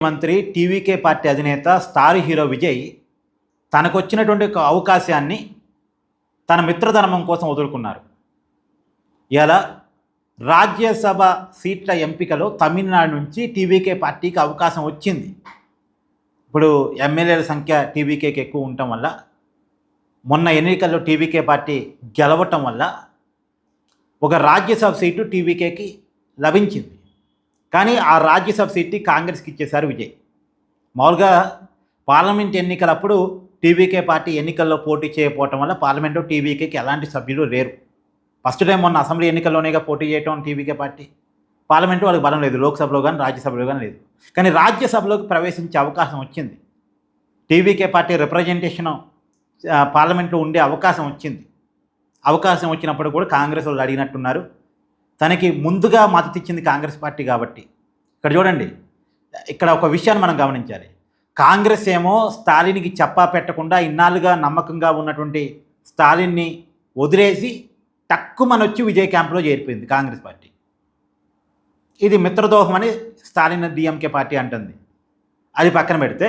మంత్రి TVK party అధినేత star hero Vijay తనకొచ్చినటువంటి ఒక అవకాశాన్ని తన మిత్రధర్మం కోసం వదులుకున్నారు. ఇలా రాజ్యసభ సీట్ల ఎంపికలో తమిళనాడు నుంచి టీవీకే పార్టీకి అవకాశం వచ్చింది. ఇప్పుడు ఎమ్మెల్యేల సంఖ్య టీవీకేకి ఎక్కువ ఉండటం వల్ల, మొన్న ఎన్నికల్లో టీవీకే పార్టీ గెలవటం వల్ల ఒక రాజ్యసభ సీటు టీవీకేకి లభించింది. కానీ ఆ రాజ్యసభ సీట్ని కాంగ్రెస్కి ఇచ్చేశారు విజయ్. మామూలుగా పార్లమెంట్ ఎన్నికలప్పుడు టీవీకే పార్టీ ఎన్నికల్లో పోటీ చేయకపోవటం వల్ల పార్లమెంట్లో టీవీకేకి ఎలాంటి సభ్యులు లేరు. ఫస్ట్ టైం మొన్న అసెంబ్లీ ఎన్నికల్లోనేగా పోటీ చేయటం టీవీకే పార్టీ. పార్లమెంటు వాళ్ళకి బలం లేదు, లోక్సభలో కానీ రాజ్యసభలో కానీ లేదు. కానీ రాజ్యసభలోకి ప్రవేశించే అవకాశం వచ్చింది. టీవీకే పార్టీ రిప్రజెంటేషన్ పార్లమెంట్లో ఉండే అవకాశం వచ్చింది. అవకాశం వచ్చినప్పుడు కూడా కాంగ్రెస్ వాళ్ళు అడిగినట్టున్నారు. తనకి ముందుగా మద్దతు ఇచ్చింది కాంగ్రెస్ పార్టీ కాబట్టి. ఇక్కడ చూడండి, ఇక్కడ ఒక విషయాన్ని మనం గమనించాలి. కాంగ్రెస్ ఏమో స్టాలిన్కి చెప్పా పెట్టకుండా ఇన్నాళ్ళుగా నమ్మకంగా ఉన్నటువంటి స్టాలిన్ని వదిలేసి టక్కుమనొచ్చి విజయ్ క్యాంప్లో చేరిపోయింది కాంగ్రెస్ పార్టీ. ఇది మిత్రదోహం అని స్టాలిన్ డిఎంకే పార్టీ అంటుంది. అది పక్కన పెడితే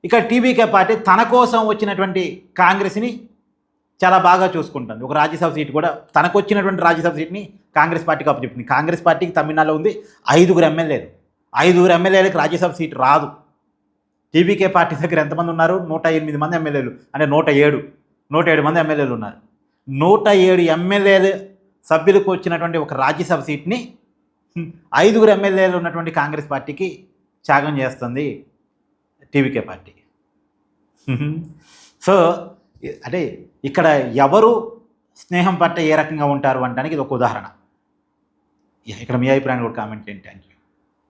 ఇక టీవీకే పార్టీ తన కోసం వచ్చినటువంటి కాంగ్రెస్ని చాలా బాగా చూసుకుంటుంది. ఒక రాజ్యసభ సీటు కూడా తనకు వచ్చినటువంటి రాజ్యసభ సీట్ని కాంగ్రెస్ పార్టీకి అప్పచెప్పింది. కాంగ్రెస్ పార్టీకి తమిళనాడులో ఉంది 5 ఎమ్మెల్యేలు. 5 ఎమ్మెల్యేలకు రాజ్యసభ సీటు రాదు. టీవీకే పార్టీ దగ్గర ఎంతమంది ఉన్నారు? 108 మంది ఎమ్మెల్యేలు, అంటే 107 మంది ఎమ్మెల్యేలు ఉన్నారు. 107 ఎమ్మెల్యేలు సభ్యులకు వచ్చినటువంటి ఒక రాజ్యసభ సీట్ని 5 ఎమ్మెల్యేలు ఉన్నటువంటి కాంగ్రెస్ పార్టీకి త్యాగం చేస్తుంది టీవీకే పార్టీ. సో అంటే ఇక్కడ ఎవరు స్నేహం పట్ల ఏ రకంగా ఉంటారు అనడానికి ఇది ఒక ఉదాహరణ. ఇక్కడ మీ అభిప్రాయాన్ని కూడా కామెంట్ చేయండి. Thank you.